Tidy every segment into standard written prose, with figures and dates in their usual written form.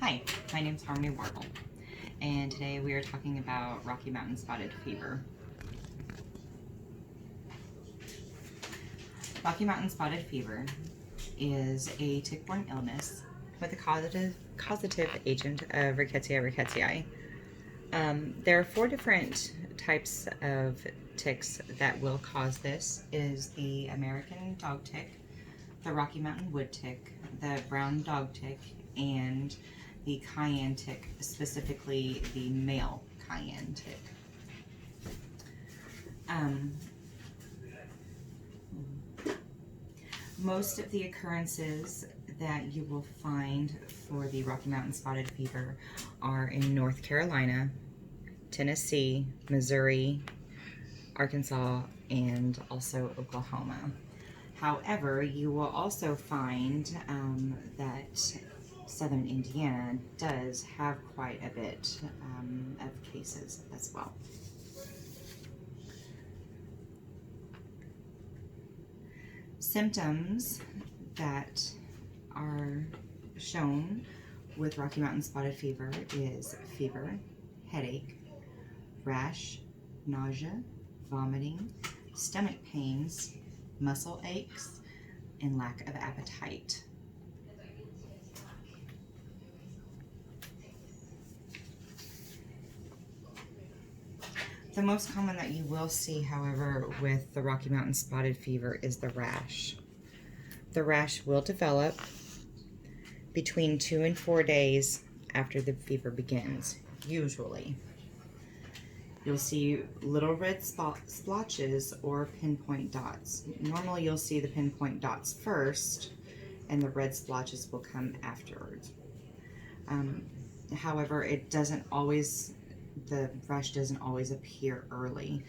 Hi, my name is Harmony Warble, and today we are talking about Rocky Mountain Spotted Fever. Rocky Mountain Spotted Fever is a tick-borne illness with a causative agent of Rickettsia rickettsii. There are 4 different types of ticks that will cause this. It is the American dog tick, the Rocky Mountain wood tick, the brown dog tick, and the cayenne tick, specifically the male cayenne tick. Most of the occurrences that you will find for the Rocky Mountain Spotted Fever are in North Carolina, Tennessee, Missouri, Arkansas, and also Oklahoma. However, you will also find that southern Indiana does have quite a bit of cases as well. Symptoms that are shown with Rocky Mountain Spotted Fever is fever, headache, rash, nausea, vomiting, stomach pains, muscle aches, and lack of appetite. The most common that you will see, however, with the Rocky Mountain Spotted Fever is the rash. The rash will develop between 2 and 4 days after the fever begins, usually. You'll see little red splotches or pinpoint dots. Normally you'll see the pinpoint dots first, and the red splotches will come afterwards. However, the rash doesn't always appear early.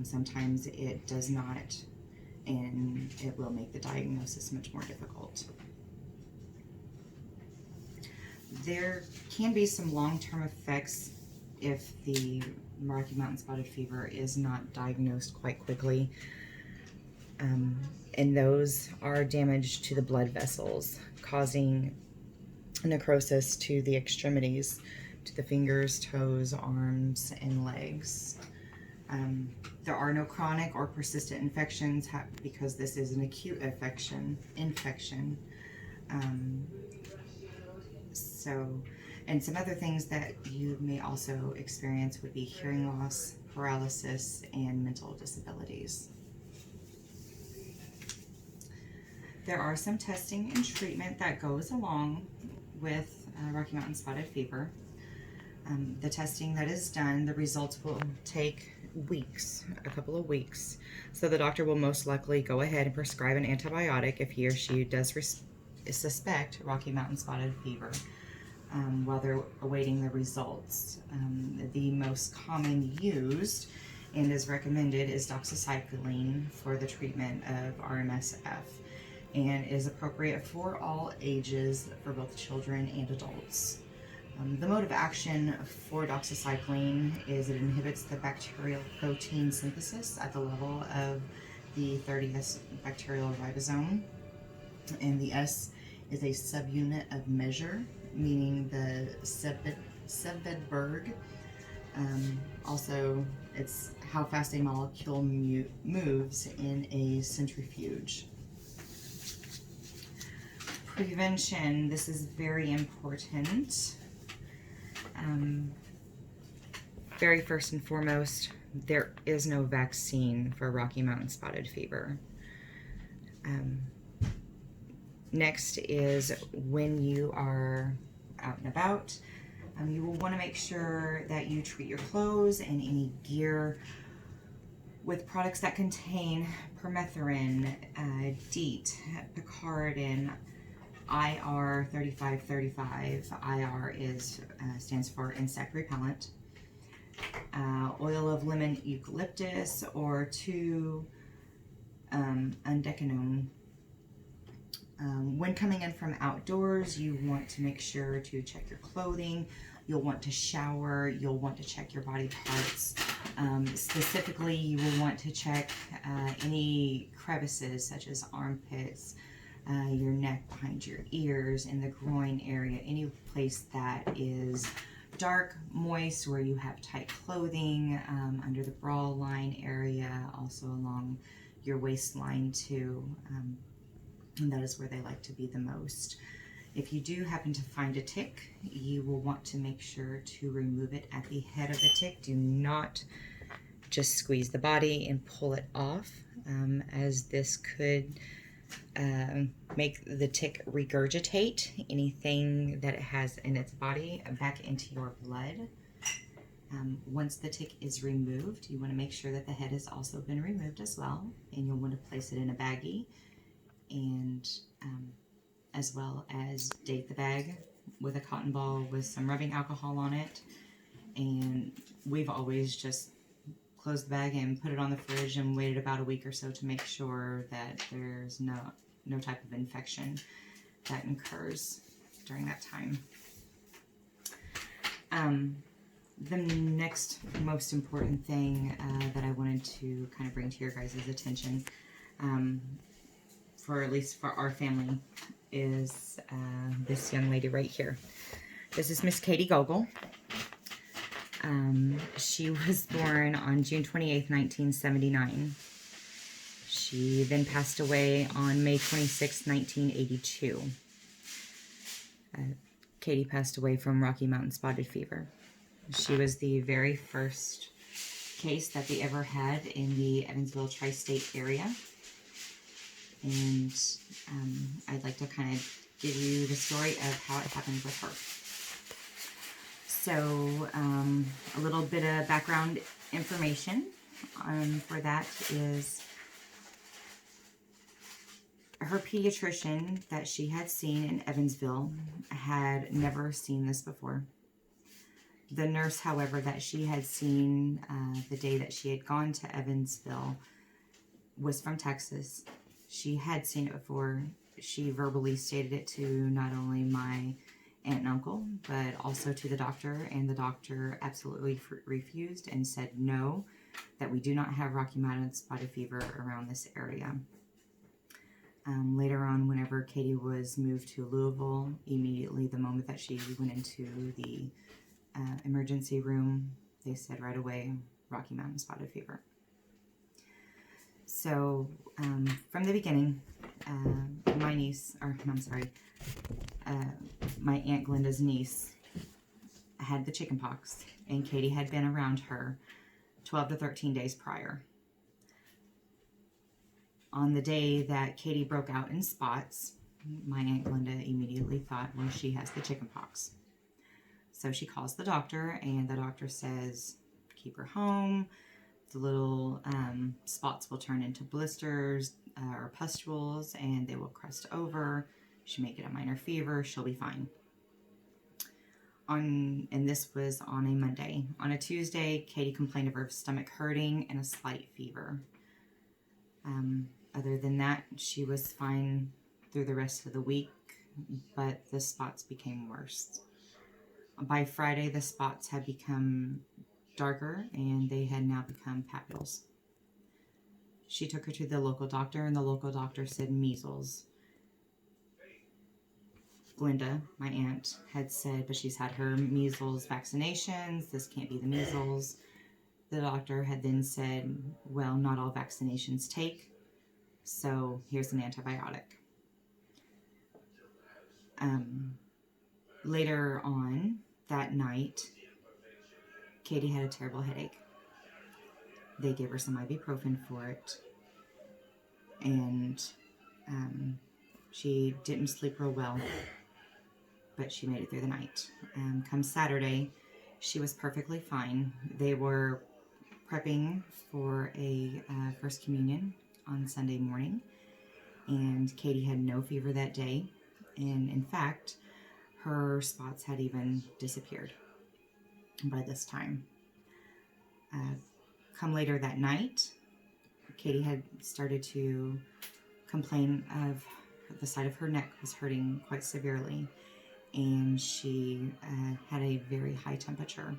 Sometimes it does not, and it will make the diagnosis much more difficult. There can be some long-term effects if the Rocky Mountain Spotted Fever is not diagnosed quite quickly, and those are damage to the blood vessels, causing necrosis to the extremities, to the fingers, toes, arms, and legs. There are no chronic or persistent infections because this is an acute infection. And some other things that you may also experience would be hearing loss, paralysis, and mental disabilities. There are some testing and treatment that goes along with Rocky Mountain Spotted Fever. The testing that is done, the results will take weeks, a couple of weeks. So the doctor will most likely go ahead and prescribe an antibiotic if he or she does suspect Rocky Mountain Spotted Fever while they're awaiting the results. The most common used and is recommended is doxycycline for the treatment of RMSF, and is appropriate for all ages for both children and adults. The mode of action for doxycycline is it inhibits the bacterial protein synthesis at the level of the 30S bacterial ribosome, and the S is a subunit of measure, meaning the Sevedberg. Also, it's how fast a molecule moves in a centrifuge. Prevention, this is very important. Very first and foremost, there is no vaccine for Rocky Mountain Spotted Fever. Next is when you are out and about, you will want to make sure that you treat your clothes and any gear with products that contain permethrin, DEET, Picardin, IR 3535. IR stands for insect repellent. Oil of lemon eucalyptus or 2-undecanone. When coming in from outdoors, you want to make sure to check your clothing. You'll want to shower. You'll want to check your body parts. Specifically, you will want to check any crevices such as armpits, your neck, behind your ears, in the groin area, any place that is dark, moist, where you have tight clothing, under the bra line area, also along your waistline too. And that is where they like to be the most. If you do happen to find a tick, you will want to make sure to remove it at the head of the tick. Do not just squeeze the body and pull it off, as this could make the tick regurgitate anything that it has in its body back into your blood. Once the tick is removed, you want to make sure that the head has also been removed as well, and you'll want to place it in a baggie, and as well as date the bag with a cotton ball with some rubbing alcohol on it. And we've always just closed the bag and put it on the fridge and waited about a week or so to make sure that there's no type of infection that occurs during that time. The next most important thing that I wanted to kind of bring to your guys' attention, for at least for our family, is this young lady right here. This is Miss Katie Gogol. She was born on June 28th, 1979. She then passed away on May 26th, 1982. Katie passed away from Rocky Mountain spotted fever. She was the very first case that they ever had in the Evansville tri-state area. And I'd like to kind of give you the story of how it happened with her. So a little bit of background information for that is her pediatrician that she had seen in Evansville had never seen this before. The nurse, however, that she had seen the day that she had gone to Evansville was from Texas. She had seen it before. She verbally stated it to not only my aunt and uncle, but also to the doctor, and the doctor absolutely refused and said no, that we do not have Rocky Mountain spotted fever around this area. Later on, whenever Katie was moved to Louisville, immediately the moment that she went into the emergency room, they said right away, Rocky Mountain spotted fever. So from the beginning, my Aunt Glenda's niece had the chicken pox, and Katie had been around her 12 to 13 days prior. On the day that Katie broke out in spots, my Aunt Glenda immediately thought, well, she has the chicken pox. So she calls the doctor, and the doctor says, keep her home. The little spots will turn into blisters or pustules, and they will crust over. She may get a minor fever. She'll be fine. And this was on a Monday. On a Tuesday, Katie complained of her stomach hurting and a slight fever. Other than that, she was fine through the rest of the week, but the spots became worse. By Friday, the spots had become darker, and they had now become papules. She took her to the local doctor, and the local doctor said measles. Glenda, my aunt, had said, but she's had her measles vaccinations. This can't be the measles. The doctor had then said, well, not all vaccinations take, so here's an antibiotic. Later on that night, Katie had a terrible headache. They gave her some ibuprofen for it, and she didn't sleep real well, but she made it through the night. Come Saturday, she was perfectly fine. They were prepping for a First Communion on Sunday morning, and Katie had no fever that day, and in fact, her spots had even disappeared by this time. Come later that night, Katie had started to complain of the side of her neck was hurting quite severely, and she had a very high temperature.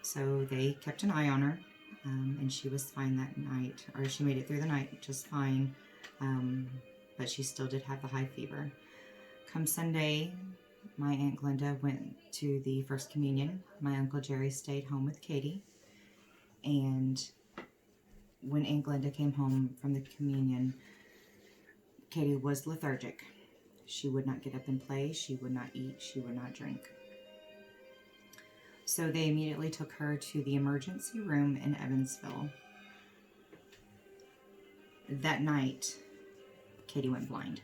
So they kept an eye on her, and she was fine that night, or she made it through the night just fine. but she still did have the high fever. Come Sunday, my Aunt Glenda went to the First Communion. My Uncle Jerry stayed home with Katie. And when Aunt Glenda came home from the communion, Katie was lethargic. She would not get up and play. She would not eat. She would not drink. So they immediately took her to the emergency room in Evansville. That night, Katie went blind.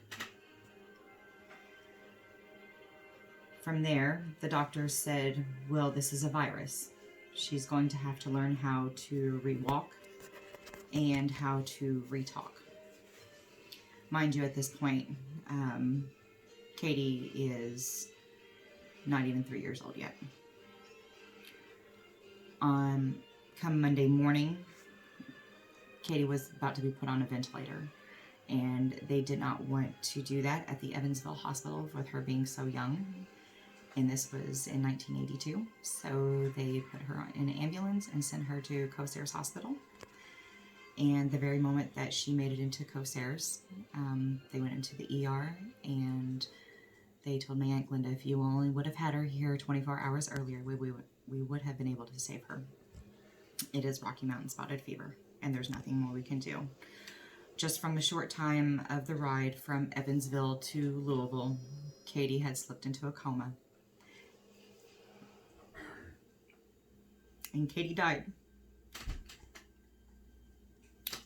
From there, the doctors said, well, this is a virus. She's going to have to learn how to re-walk and how to re-talk. Mind you, at this point, Katie is not even 3 years old yet. Come Monday morning, Katie was about to be put on a ventilator, and they did not want to do that at the Evansville Hospital with her being so young. And this was in 1982, so they put her in an ambulance and sent her to Cosaires Hospital. And the very moment that she made it into Cosaires, they went into the ER, and they told my Aunt Glenda, if you only would have had her here 24 hours earlier, we would have been able to save her. It is Rocky Mountain Spotted Fever, and there's nothing more we can do. Just from a short time of the ride from Evansville to Louisville, Katie had slipped into a coma. And Katie died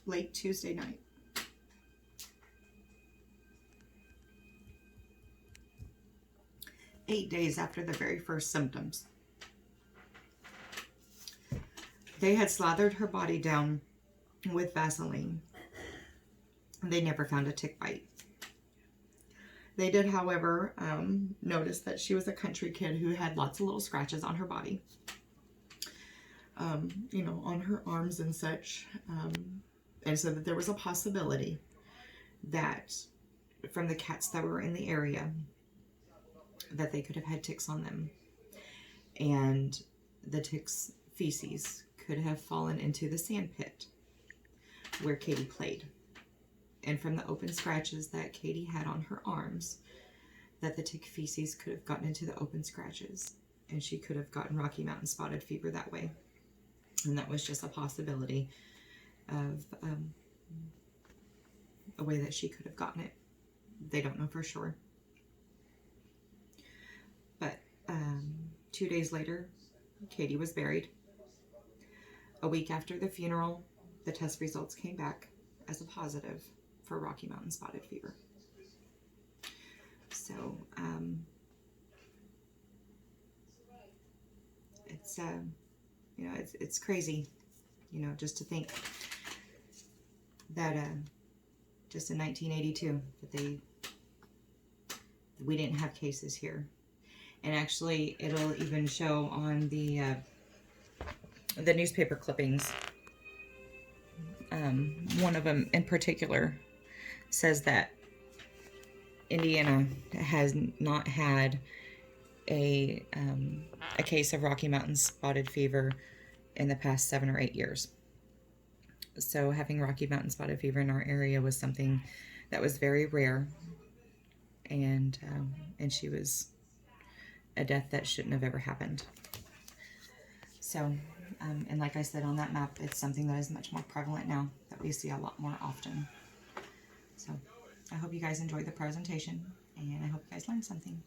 late Tuesday night. Eight days after the very first symptoms. They had slathered her body down with Vaseline. They never found a tick bite. They did, however, notice that she was a country kid who had lots of little scratches on her body. You know, on her arms and such. And so that there was a possibility that from the cats that were in the area, that they could have had ticks on them. And the ticks' feces could have fallen into the sand pit where Katie played. And from the open scratches that Katie had on her arms, that the tick feces could have gotten into the open scratches, and she could have gotten Rocky Mountain Spotted Fever that way. And that was just a possibility of a way that she could have gotten it. They don't know for sure. But 2 days later, Katie was buried. A week after the funeral, the test results came back as a positive for Rocky Mountain Spotted Fever. So, it's, you know, it's crazy, you know, just to think that, just in 1982, that we didn't have cases here. And actually, it'll even show on the newspaper clippings. One of them in particular says that Indiana has not had a case of Rocky Mountain Spotted Fever in the past 7 or 8 years. So having Rocky Mountain Spotted Fever in our area was something that was very rare, and she was a death that shouldn't have ever happened. So, and like I said on that map, it's something that is much more prevalent now, that we see a lot more often. So I hope you guys enjoyed the presentation, and I hope you guys learned something.